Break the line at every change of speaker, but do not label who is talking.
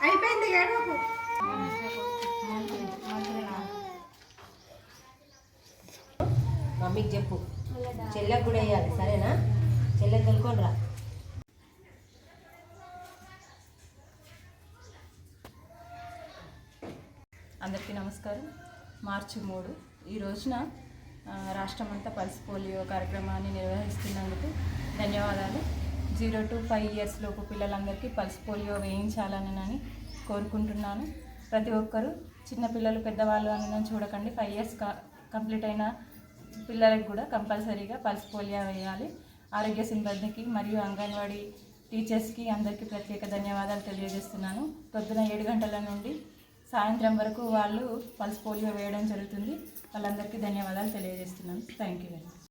అయిపోయింది.
మమ్మీకి చెప్పు, చెల్లెకు కూడా వేయాలి, సరేనా? చెల్లె తొలుకొని రా.
అందరికీ నమస్కారం. మార్చి 3 ఈ రోజున రాష్ట్రమంతా పల్స్ పోలియో కార్యక్రమాన్ని నిర్వహిస్తున్నందుకు ధన్యవాదాలు. 0 to 5 years లోపు పిల్లలందరికీ పల్స్ పోలియో వేయించాలని కోరుకుంటున్నాను. ప్రతి ఒక్కరూ చిన్నపిల్లలు పెద్దవాళ్ళు అని చూడకండి, 5 years కంప్లీట్ అయిన పిల్లలకు కూడా కంపల్సరీగా పల్స్ పోలియో వేయాలి. ఆరోగ్య సిబ్బందికి మరియు అంగన్వాడీ టీచర్స్కి అందరికీ ప్రత్యేక ధన్యవాదాలు తెలియజేస్తున్నాను. పొద్దున 7 గంటల నుండి సాయంత్రం వరకు వాళ్ళు పల్స్ పోలియో వేయడం జరుగుతుంది. వాళ్ళందరికీ ధన్యవాదాలు తెలియజేస్తున్నాను. Thank you very much.